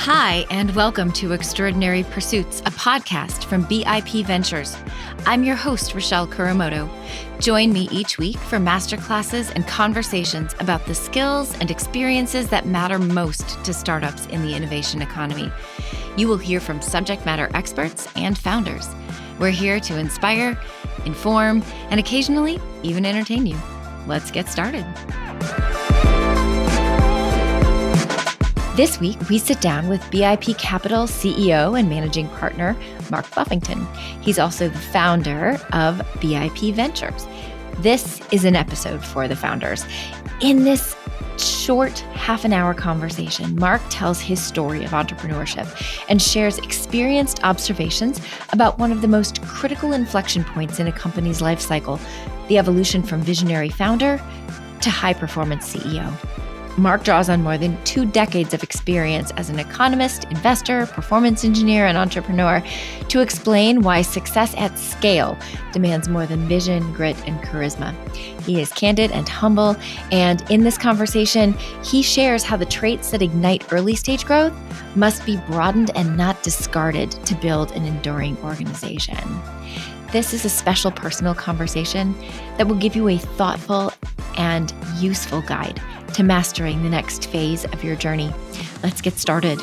Hi, and welcome to Extraordinary Pursuits, a podcast from BIP Ventures. I'm your host, Rochelle Kuramoto. Join me each week for masterclasses and conversations about the skills and experiences that matter most to startups in the innovation economy. You will hear from subject matter experts and founders. We're here to inspire, inform, and occasionally even entertain you. Let's get started. This week, we sit down with BIP Capital CEO and managing partner, Mark Buffington. He's also the founder of BIP Ventures. This is an episode for the founders. In this short half-an-hour conversation, Mark tells his story of entrepreneurship and shares experienced observations about one of the most critical inflection points in a company's life cycle, the evolution from visionary founder to high-performance CEO. Mark draws on more than 2 decades of experience as an economist, investor, performance engineer, and entrepreneur to explain why success at scale demands more than vision, grit, and charisma. He is candid and humble, and in this conversation, he shares how the traits that ignite early-stage growth must be broadened and not discarded to build an enduring organization. This is a special personal conversation that will give you a thoughtful and useful guide to mastering the next phase of your journey. Let's get started.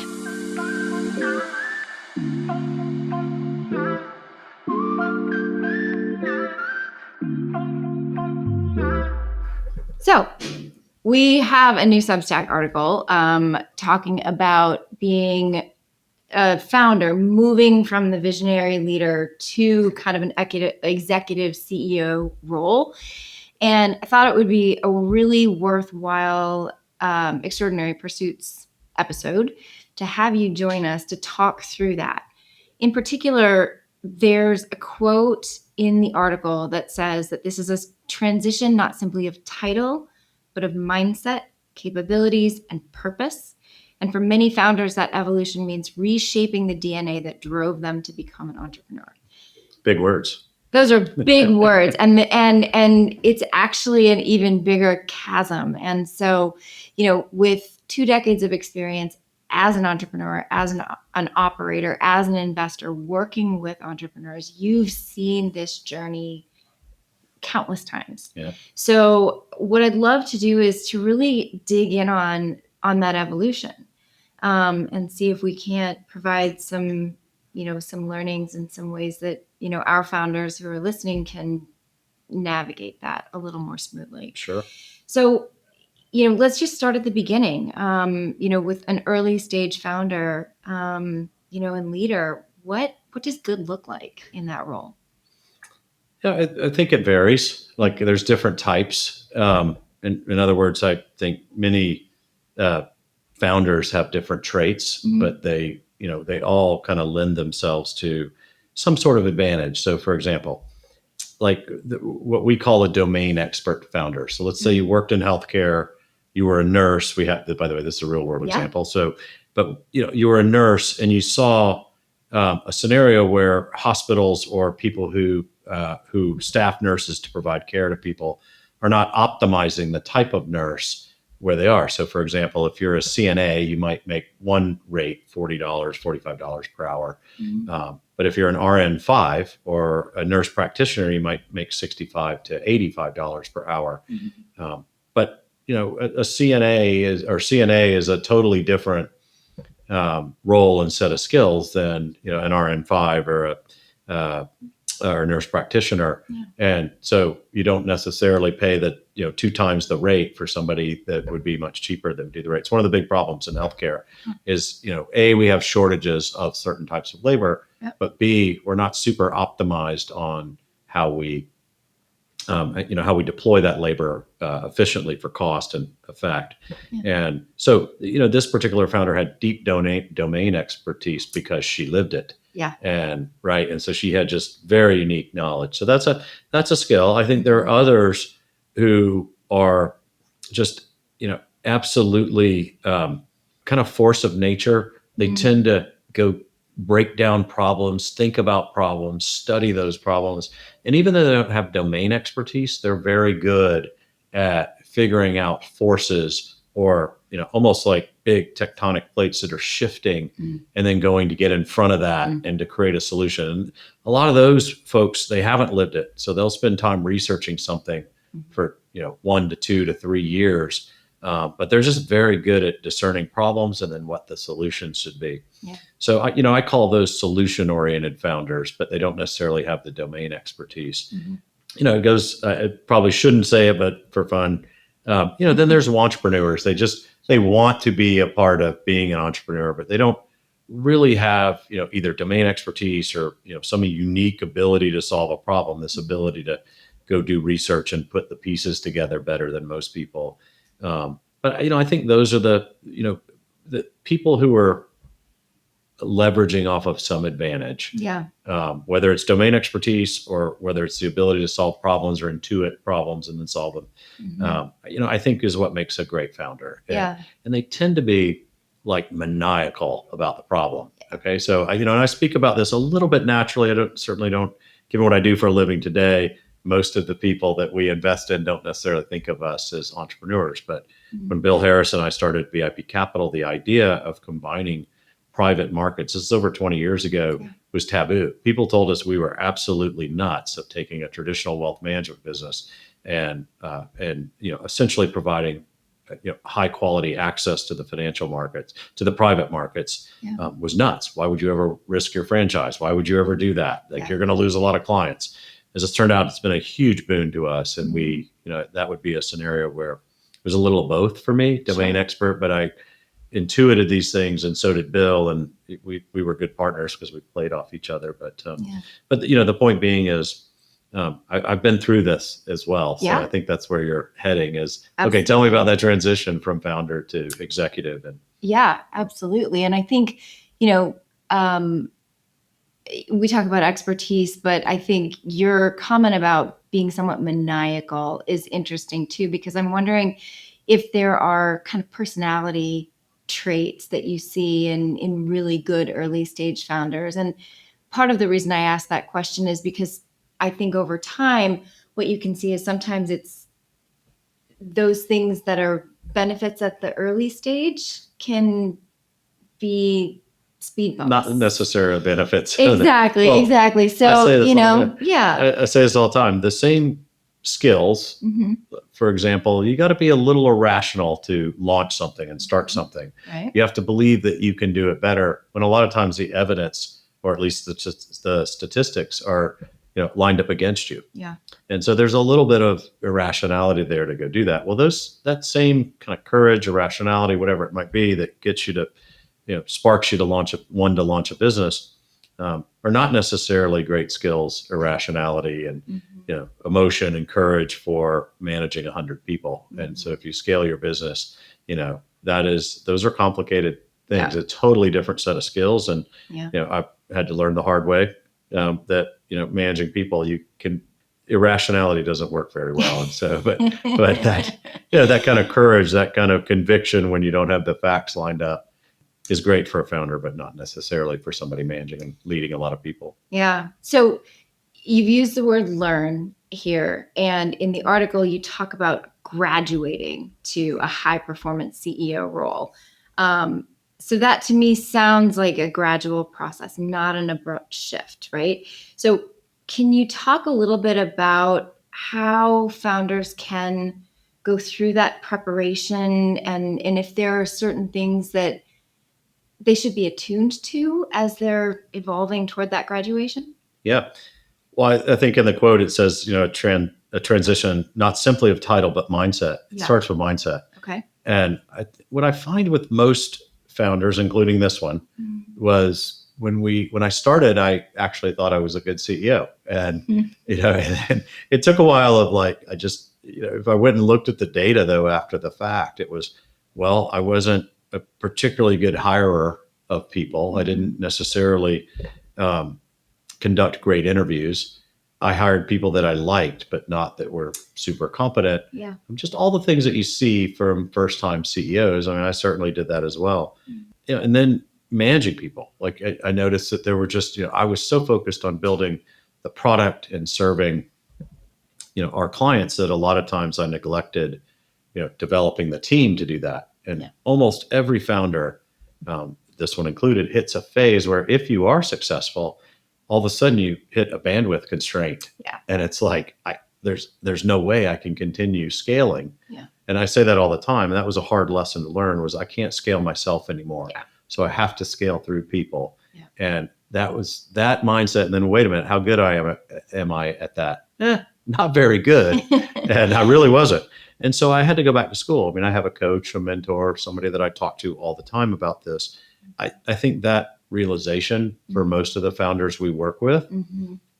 So, we have a new Substack article talking about being a founder, moving from the visionary leader to kind of an executive CEO role. And I thought it would be a really worthwhile Extraordinary Pursuits episode to have you join us to talk through that. In particular, there's a quote in the article that says that this is a transition not simply of title, but of mindset, capabilities, and purpose. And for many founders, that evolution means reshaping the DNA that drove them to become an entrepreneur. Big words. Those are big words, and it's actually an even bigger chasm. And so, with 2 decades of experience as an entrepreneur, as an operator, as an investor, working with entrepreneurs, you've seen this journey countless times. Yeah. So, what I'd love to do is to really dig in on that evolution, and see if we can't provide some learnings and some ways that, our founders who are listening can navigate that a little more smoothly. Sure. So, let's just start at the beginning, with an early stage founder, and leader. What does good look like in that role? Yeah, I think it varies. Like there's different types. In other words, I think many founders have different traits, but they all kind of lend themselves to some sort of advantage. So for example, like what we call a domain expert founder. So let's say you worked in healthcare, you were a nurse. By the way, this is a real world example. So, but you were a nurse and you saw a scenario where hospitals or people who staff nurses to provide care to people are not optimizing the type of nurse where they are. So for example, if you're a CNA, you might make one rate, $40, $45 per hour. But if you're an RN5 or a nurse practitioner, you might make $65 to $85 per hour. But a CNA is a totally different role and set of skills than an RN5 or a nurse practitioner. And so you don't necessarily pay 2 times the rate for somebody that would be much cheaper than do the rate. It's one of the big problems in healthcare is, A, we have shortages of certain types of labor, but B, we're not super optimized on how we deploy that labor efficiently for cost and effect. And so, this particular founder had deep domain expertise because she lived it. And so she had just very unique knowledge. So that's a skill. I think there are others who are just, absolutely kind of force of nature. They tend to go break down problems, think about problems, study those problems. And even though they don't have domain expertise, they're very good at figuring out forces or almost like big tectonic plates that are shifting and then going to get in front of that and to create a solution. And a lot of those folks, they haven't lived it. So they'll spend time researching something for, 1 to 2 to 3 years. But they're just very good at discerning problems and then what the solutions should be. Yeah. So, I call those solution-oriented founders, but they don't necessarily have the domain expertise. It goes, I probably shouldn't say it, but for fun, then there's entrepreneurs. They want to be a part of being an entrepreneur, but they don't really have, either domain expertise or, some unique ability to solve a problem, this ability to go do research and put the pieces together better than most people. But I think those are the people who are leveraging off of some advantage. Yeah. Whether it's domain expertise or whether it's the ability to solve problems or intuit problems and then solve them, I think is what makes a great founder. And they tend to be like maniacal about the problem. Okay. So, and I speak about this a little bit naturally. I certainly don't, given what I do for a living today, most of the people that we invest in don't necessarily think of us as entrepreneurs. But when Bill Harris and I started VIP Capital, the idea of combining private markets, this is over 20 years ago, was taboo. People told us we were absolutely nuts of taking a traditional wealth management business and essentially providing high quality access to the financial markets, to the private markets, was nuts. Why would you ever risk your franchise? Why would you ever do that? You're going to lose a lot of clients. As it's turned out, it's been a huge boon to us. And we, that would be a scenario where there's a little of both for me, domain expert, but I intuited these things, and so did Bill, and we were good partners because we played off each other. But the point being is, I've been through this as well, so I think that's where you're heading. Is okay. Tell me about that transition from founder to executive. And absolutely. And I think we talk about expertise, but I think your comment about being somewhat maniacal is interesting too, because I'm wondering if there are kind of personality traits that you see in really good early stage founders. And part of the reason I ask that question is because I think over time, what you can see is sometimes it's those things that are benefits at the early stage can be speed bumps. Not necessarily benefits. Exactly. So, I say this all the time. The same skills, for example, you got to be a little irrational to launch something and start something. Right. You have to believe that you can do it better when a lot of times the evidence, or at least the statistics, are lined up against you. Yeah. And so there's a little bit of irrationality there to go do that. Well, that same kind of courage, irrationality, whatever it might be, that gets you to sparks you to launch a business, are not necessarily great skills, irrationality and emotion and courage for managing 100 people. And so if you scale your business, those are complicated things. A totally different set of skills. And I've had to learn the hard way that managing people, irrationality doesn't work very well. And so, but that that kind of courage, that kind of conviction when you don't have the facts lined up, is great for a founder, but not necessarily for somebody managing and leading a lot of people. Yeah. So you've used the word learn here. And in the article, you talk about graduating to a high performance CEO role. So that to me sounds like a gradual process, not an abrupt shift, right? So can you talk a little bit about how founders can go through that preparation and if there are certain things that they should be attuned to as they're evolving toward that graduation? Yeah. Well, I think in the quote, it says, a transition, not simply of title, but mindset. It starts with mindset. Okay. And what I find with most founders, including this one, was when I started, I actually thought I was a good CEO. And, and it took a while of if I went and looked at the data though, after the fact, it was, I wasn't a particularly good hirer of people. I didn't necessarily conduct great interviews. I hired people that I liked, but not that were super competent. Yeah. Just all the things that you see from first-time CEOs. I mean, I certainly did that as well. And then managing people. Like I noticed that there were just, I was so focused on building the product and serving, our clients that a lot of times I neglected, developing the team to do that. And almost every founder, this one included, hits a phase where if you are successful, all of a sudden you hit a bandwidth constraint. Yeah. And it's like, there's no way I can continue scaling. Yeah. And I say that all the time. And that was a hard lesson to learn, was I can't scale myself anymore. Yeah. So I have to scale through people. Yeah. And that was that mindset. And then, wait a minute, how good am I at that? Not very good. And I really wasn't. And so I had to go back to school. I mean, I have a coach, a mentor, somebody that I talk to all the time about this. I think that realization for most of the founders we work with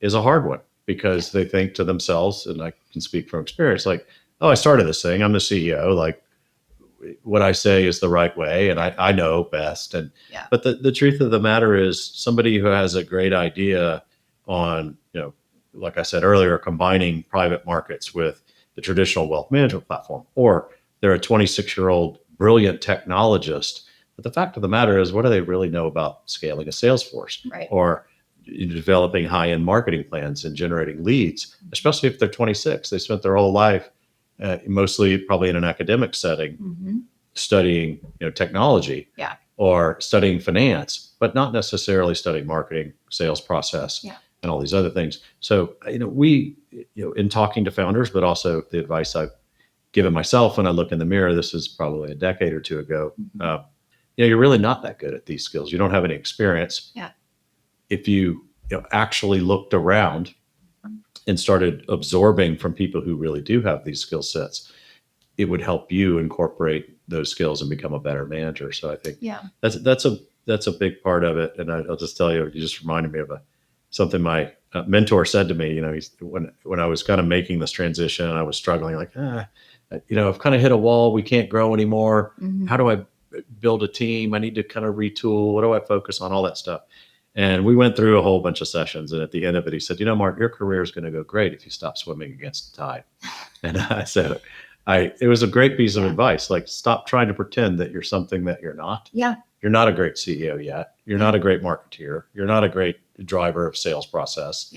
is a hard one, because they think to themselves, and I can speak from experience, like, oh, I started this thing, I'm the CEO, like what I say is the right way, and I know best. But the truth of the matter is, somebody who has a great idea on, like I said earlier, combining private markets with the traditional wealth management platform, or they're a 26-year-old brilliant technologist. But the fact of the matter is, what do they really know about scaling a sales force, right, or developing high-end marketing plans and generating leads, especially if they're 26? They spent their whole life, mostly probably in an academic setting, studying technology, or studying finance, but not necessarily studying marketing, sales process, and all these other things. So we, in talking to founders, but also the advice I've given myself when I look in the mirror, this is probably a decade or two ago, you're really not that good at these skills. You don't have any experience. If you actually looked around and started absorbing from people who really do have these skill sets, it would help you incorporate those skills and become a better manager. So I think that's a big part of it. And I'll just tell you, you just reminded me of something my mentor said to me. When I was kind of making this transition, I was struggling, like, I've kind of hit a wall. We can't grow anymore. How do I build a team? I need to kind of retool. What do I focus on? All that stuff. And we went through a whole bunch of sessions. And at the end of it, he said, Mark, your career is going to go great if you stop swimming against the tide. And I said, it was a great piece of advice. Like, stop trying to pretend that you're something that you're not. Yeah. You're not a great CEO yet. You're not a great marketeer. You're not a great driver of sales process.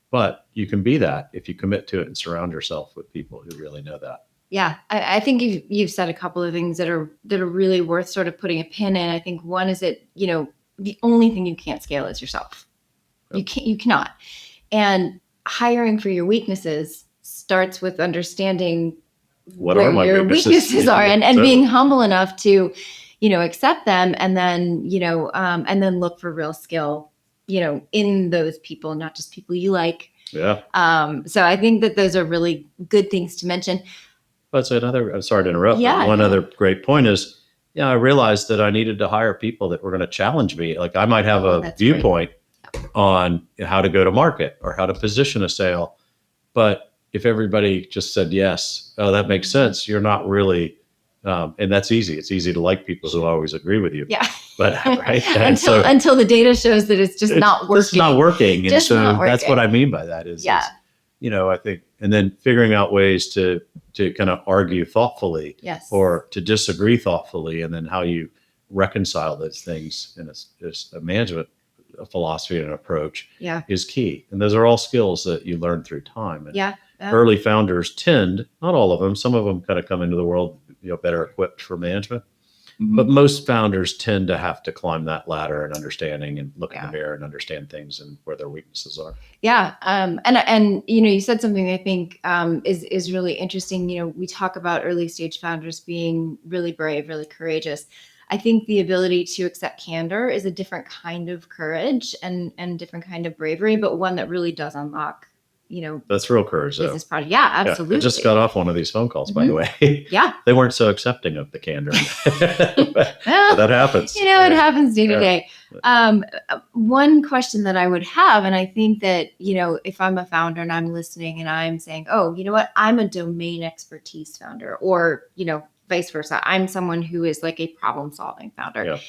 But you can be that if you commit to it and surround yourself with people who really know that. Yeah, I think you've said a couple of things that are really worth sort of putting a pin in. I think one is that, the only thing you can't scale is yourself. You cannot. And hiring for your weaknesses starts with understanding what where your weaknesses are, and being humble enough to, accept them, and then, and then look for real skill, in those people, not just people you like. Yeah. So I think that those are really good things to mention. That's another, I'm sorry to interrupt. One other great point is, I realized that I needed to hire people that were going to challenge me. Like, I might have a viewpoint on how to go to market or how to position a sale. But if everybody just said, yes, oh, that makes sense, you're not really, and that's easy. It's easy to like people who always agree with you. Yeah. But right. until the data shows that it's just not working. It's not working. And so not working. That's what I mean by that is, I think, and then figuring out ways to kind of argue thoughtfully, or to disagree thoughtfully, and then how you reconcile those things in a management philosophy and approach is key. And those are all skills that you learn through time. And early founders tend, not all of them, some of them kind of come into the world better equipped for management. But most founders tend to have to climb that ladder and understanding and look in the mirror and understand things and where their weaknesses are. Yeah. And you said something I think is really interesting. We talk about early stage founders being really brave, really courageous. I think the ability to accept candor is a different kind of courage and different kind of bravery, but one that really does unlock, that's real courage, though. Business project. Yeah, absolutely. I just got off one of these phone calls, by the way. They weren't so accepting of the candor. but that happens. It happens day to day. One question that I would have, and I think that, if I'm a founder and I'm listening and I'm saying, oh, you know what, I'm a domain expertise founder, or, vice versa, I'm someone who is like a problem solving founder.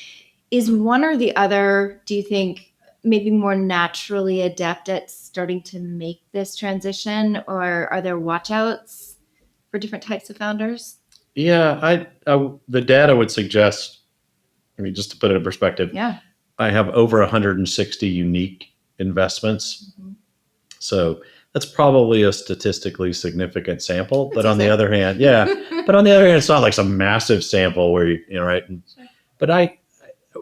Is one or the other, do you think, maybe more naturally adept at starting to make this transition, or are there watch-outs for different types of founders? Yeah, the data would suggest, just to put it in perspective, I have over 160 unique investments. So that's probably a statistically significant sample. But on the okay. other hand, yeah, but on the other hand, it's not like some massive sample where you know, right? But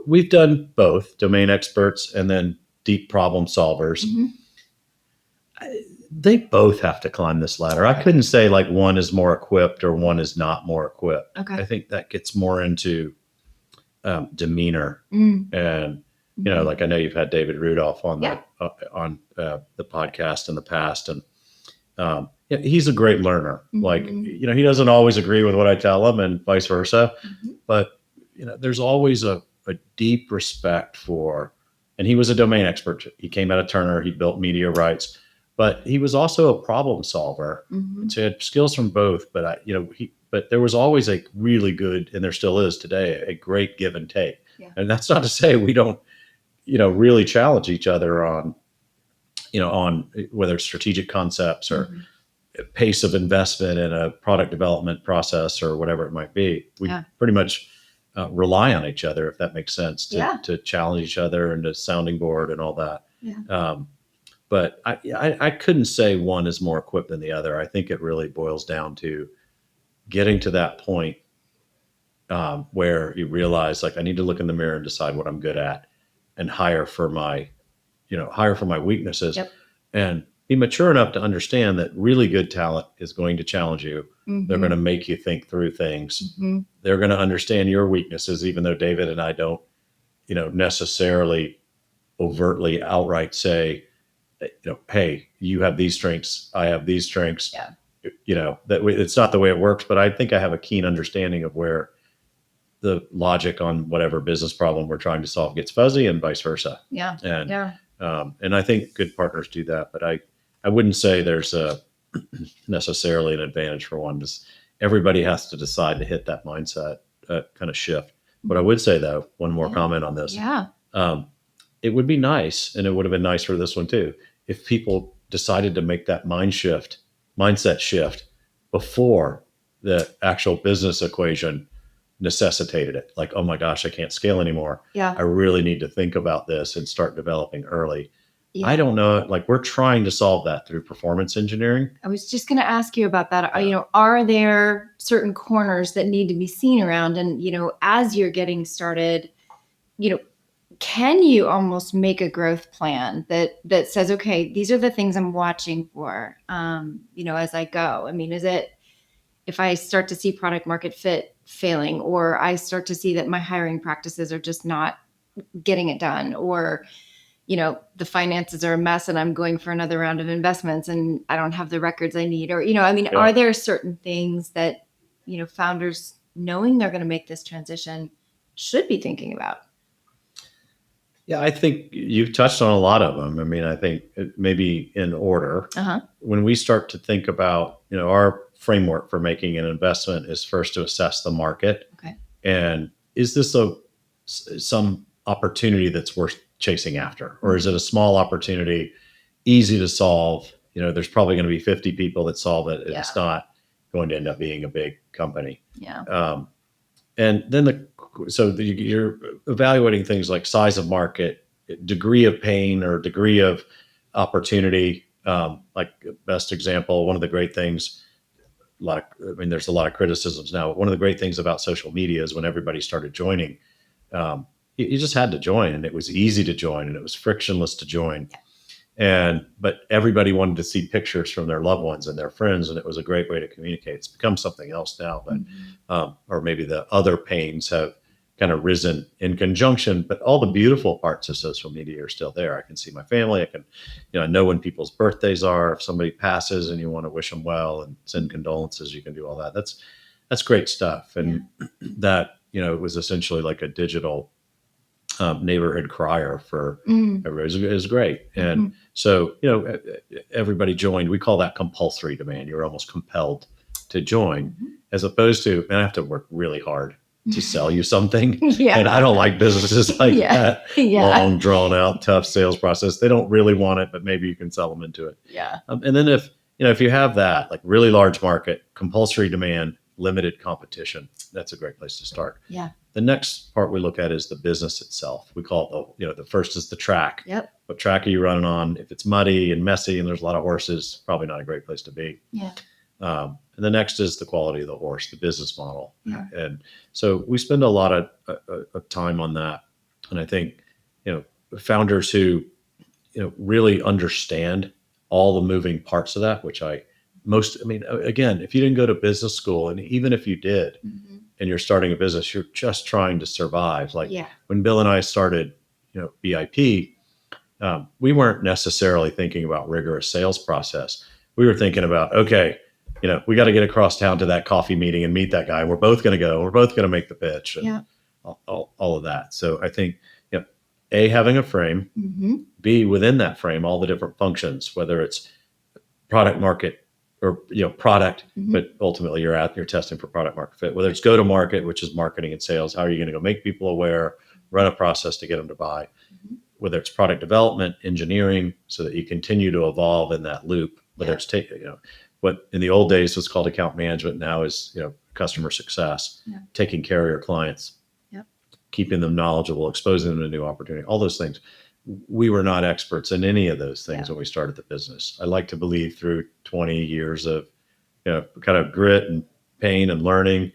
we've done both domain experts and then deep problem solvers. They both have to climb this ladder. I couldn't say like one is more equipped or one is not more equipped. Okay. I think that gets more into demeanor and like I know you've had David Rudolph on the podcast in the past, and he's a great learner. Like he doesn't always agree with what I tell him, and vice versa. But there's always a deep respect for, and he was a domain expert. He came out of Turner. He built media rights, but he was also a problem solver. So he had skills from both. But but there was always a really good, and there still is today, a great give and take. And that's not to say we don't, really challenge each other on whether it's strategic concepts or pace of investment in a product development process or whatever it might be. We pretty much rely on each other, if that makes sense, to challenge each other and to sounding board and all that. But I couldn't say one is more equipped than the other. I think it really boils down to getting to that point where you realize, like, I need to look in the mirror and decide what I'm good at and hire for my weaknesses and be mature enough to understand that really good talent is going to challenge you. They're going to make you think through things. They're going to understand your weaknesses, even though David and I don't, necessarily overtly outright say, hey, you have these strengths, I have these strengths. It's not the way it works, but I think I have a keen understanding of where the logic on whatever business problem we're trying to solve gets fuzzy, and vice versa. And I think good partners do that, but I wouldn't say there's necessarily an advantage for one. Just everybody has to decide to hit that mindset kind of shift. But I would say, though, one more comment on this. It would be nice, and it would have been nice for this one too, if people decided to make that mindset shift before the actual business equation necessitated it. Like, oh my gosh, I can't scale anymore. I really need to think about this and start developing early. I don't know. Like, we're trying to solve that through performance engineering. I was just going to ask you about that. Are there certain corners that need to be seen around? And, as you're getting started, can you almost make a growth plan that says, okay, these are the things I'm watching for, as I go? I mean, is it, if I start to see product market fit failing, or I start to see that my hiring practices are just not getting it done, or, the finances are a mess and I'm going for another round of investments and I don't have the records I need, or, are there certain things that, founders, knowing they're going to make this transition, should be thinking about? Yeah, I think you've touched on a lot of them. I mean, I think maybe in order, when we start to think about, our framework for making an investment is first to assess the market. And is this some opportunity that's worth chasing after? Or is it a small opportunity, easy to solve? There's probably going to be 50 people that solve it. And it's not going to end up being a big company. And then you're evaluating things like size of market, degree of pain or degree of opportunity. Like, best example, one of the great things, there's a lot of criticisms now. One of the great things about social media is when everybody started joining, you just had to join, and it was easy to join, and it was frictionless to join. But everybody wanted to see pictures from their loved ones and their friends, and it was a great way to communicate. It's become something else now, but or maybe the other pains have kind of risen in conjunction, but all the beautiful parts of social media are still there. I can see my family. I can, I know when people's birthdays are. If somebody passes and you want to wish them well and send condolences, you can do all that. That's great stuff. And that, it was essentially like a digital neighborhood crier for everybody. It was great. And so, everybody joined. We call that compulsory demand. You're almost compelled to join, as opposed to, man, I have to work really hard to sell you something. And I don't like businesses like that. Long, drawn out, tough sales process. They don't really want it, but maybe you can sell them into it. And then if you have that, like, really large market, compulsory demand, limited competition. That's a great place to start. Yeah. The next part we look at is the business itself. We call it, the first is the track. Yep. What track are you running on? If it's muddy and messy and there's a lot of horses, probably not a great place to be. Yeah. And the next is the quality of the horse, the business model. Yeah. And so we spend a lot of time on that. And I think, founders who, really understand all the moving parts of that, which again, if you didn't go to business school, and even if you did, Mm-hmm. and you're starting a business, you're just trying to survive. Like Yeah. when Bill and I started, BIP, we weren't necessarily thinking about rigorous sales process. We were thinking about, okay, we got to get across town to that coffee meeting and meet that guy. We're both going to go. We're both going to make the pitch. And Yeah. all of that. So I think, A, having a frame, Mm-hmm. B, within that frame, all the different functions, whether it's product market or, product, Mm-hmm. but ultimately you're testing for product market fit, whether it's go to market, which is marketing and sales. How are you going to go make people aware, run a process to get them to buy, Mm-hmm. whether it's product development, engineering, so that you continue to evolve in that loop, whether it's what in the old days was called account management now is, customer success, taking care of your clients, keeping them knowledgeable, exposing them to new opportunity, all those things. We were not experts in any of those things when we started the business. I like to believe through 20 years of, kind of grit and pain and learning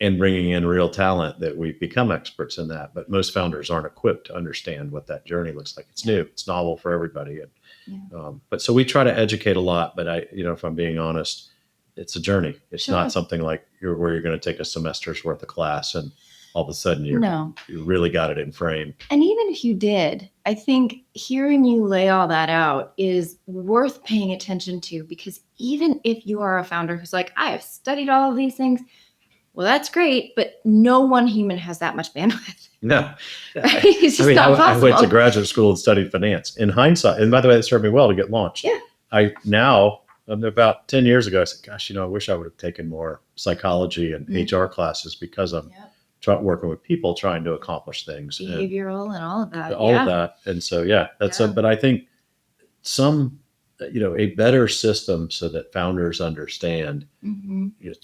and bringing in real talent that we've become experts in that. But most founders aren't equipped to understand what that journey looks like. It's new, it's novel for everybody. And, but so we try to educate a lot, but if I'm being honest, it's a journey. It's not something like where you're going to take a semester's worth of class and all of a sudden you really got it in frame. And even if you did, I think hearing you lay all that out is worth paying attention to, because even if you are a founder who's like, I have studied all of these things, well, that's great, but no one human has that much bandwidth. No. Right? It's just not possible. I went to graduate school and studied finance. In hindsight, and by the way, it served me well to get launched. Yeah. About 10 years ago, I said, gosh, I wish I would have taken more psychology and HR classes, because I'm working with people trying to accomplish things. Behavioral and all of that. All of that. And so, but I think a better system so that founders understand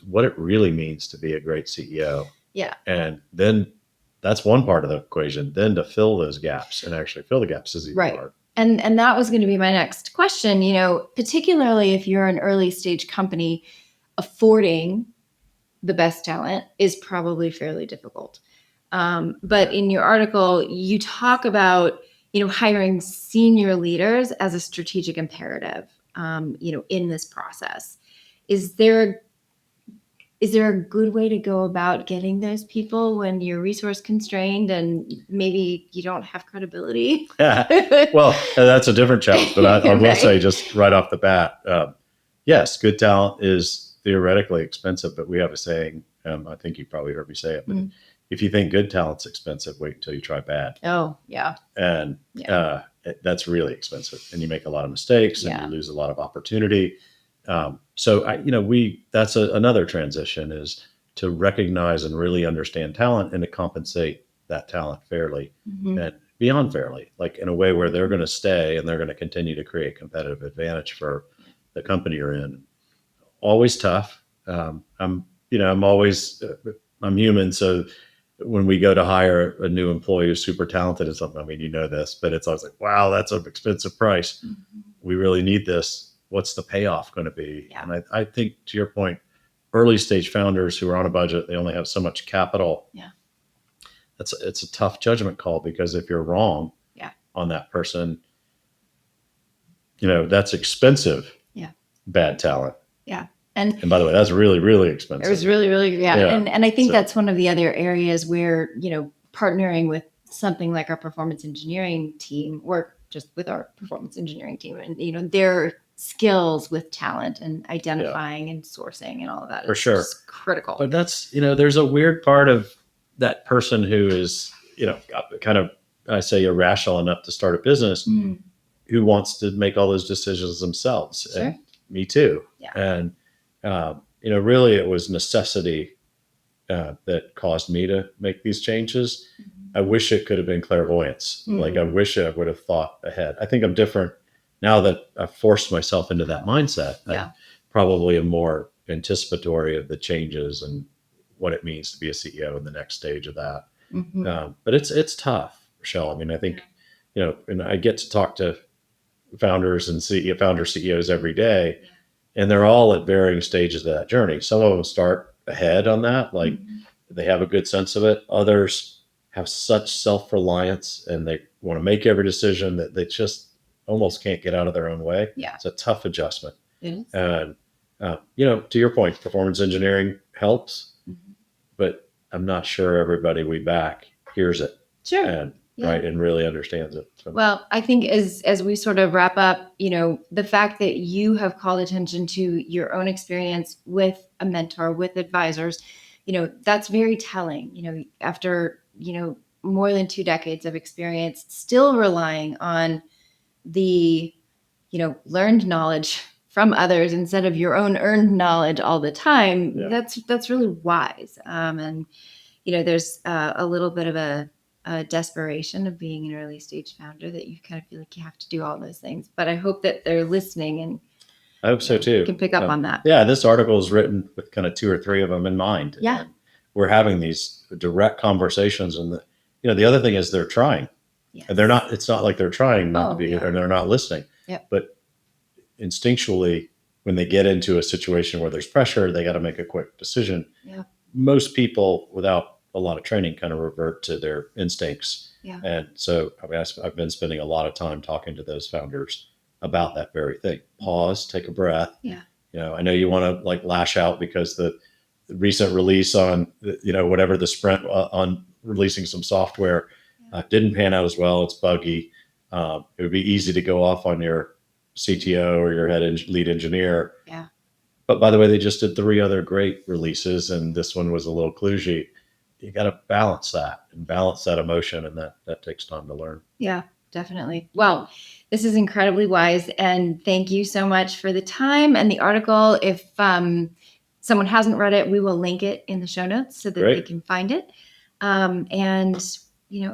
what it really means to be a great CEO. Yeah. And then that's one part of the equation. Then to fill those gaps and actually fill the gaps is even hard. And that was going to be my next question, particularly if you're an early stage company, affording the best talent is probably fairly difficult. But in your article, you talk about, hiring senior leaders as a strategic imperative, in this process. Is there a good way to go about getting those people when you're resource constrained and maybe you don't have credibility? Well, that's a different challenge, but I will say just right off the bat, yes, good talent is theoretically expensive, but we have a saying, I think you probably heard me say it, but if you think good talent's expensive, wait until you try bad. Oh, yeah. And that's really expensive, and you make a lot of mistakes and you lose a lot of opportunity. So that's another transition, is to recognize and really understand talent and to compensate that talent fairly and beyond fairly, like in a way where they're going to stay and they're going to continue to create competitive advantage for the company you're in. Always tough. I'm human. So when we go to hire a new employee who's super talented and something, this, but it's always like, wow, that's an expensive price. We really need this. What's the payoff going to be? Yeah. And I think, to your point, early stage founders who are on a budget, they only have so much capital. Yeah. It's a tough judgment call, because if you're wrong on that person, that's expensive. Yeah. Bad talent. Yeah. And by the way, that's really, really expensive. It was really, really, And I think that's one of the other areas where, partnering with something like our performance engineering team, or just with our performance engineering team, and, their skills with talent and identifying and sourcing and all of that for sure is critical. But that's, there's a weird part of that person who is, kind of, I say, irrational enough to start a business, who wants to make all those decisions themselves. Sure. And me too. Yeah. And, really it was necessity that caused me to make these changes. I wish it could have been clairvoyance. Like, I wish I would have thought ahead. I think I'm different now that I've forced myself into that mindset. I probably am more anticipatory of the changes and what it means to be a CEO in the next stage of that. Mm-hmm. But it's tough, Rochelle. I mean, I think, and I get to talk to founders and founder CEOs every day, and they're all at varying stages of that journey. Some of them start ahead on that, like they have a good sense of it. Others have such self-reliance and they want to make every decision that they just almost can't get out of their own way. Yeah. It's a tough adjustment. It is. And, to your point, performance engineering helps, but I'm not sure everybody we back hears it. Sure. And really understands it. So. Well, I think as we sort of wrap up, the fact that you have called attention to your own experience with a mentor, with advisors, that's very telling. After, more than 2 decades of experience, still relying on the, learned knowledge from others instead of your own earned knowledge all the time. Yeah. That's really wise. And, there's a little bit of a desperation of being an early stage founder that you kind of feel like you have to do all those things. But I hope that they're listening, and I hope so too. Can pick up on that. Yeah, this article is written with kind of 2 or 3 of them in mind. Yeah, and we're having these direct conversations, and the other thing is they're trying. Yes. They're not. It's not like they're trying not to be, or they're not listening. Yep. But instinctually, when they get into a situation where there's pressure, they got to make a quick decision. Yeah. Most people, without a lot of training, kind of revert to their instincts. Yeah. And so, I've been spending a lot of time talking to those founders about that very thing. Pause, take a breath. Yeah. I know you want to lash out because the recent release on, whatever the sprint on releasing some software didn't pan out as well. It's buggy. It would be easy to go off on your CTO or your lead engineer. Yeah. But by the way, they just did 3 other great releases, and this one was a little kludgy. You got to balance that emotion, and that takes time to learn. Yeah, definitely. Well, this is incredibly wise, and thank you so much for the time and the article. If someone hasn't read it, we will link it in the show notes so that they can find it. And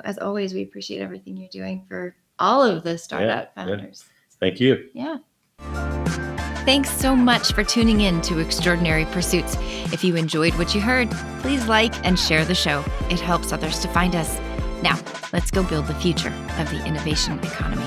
as always, we appreciate everything you're doing for all of the startup founders. Yeah. Thank you. Yeah. Thanks so much for tuning in to Extraordinary Pursuits. If you enjoyed what you heard, please like and share the show. It helps others to find us. Now, let's go build the future of the innovation economy.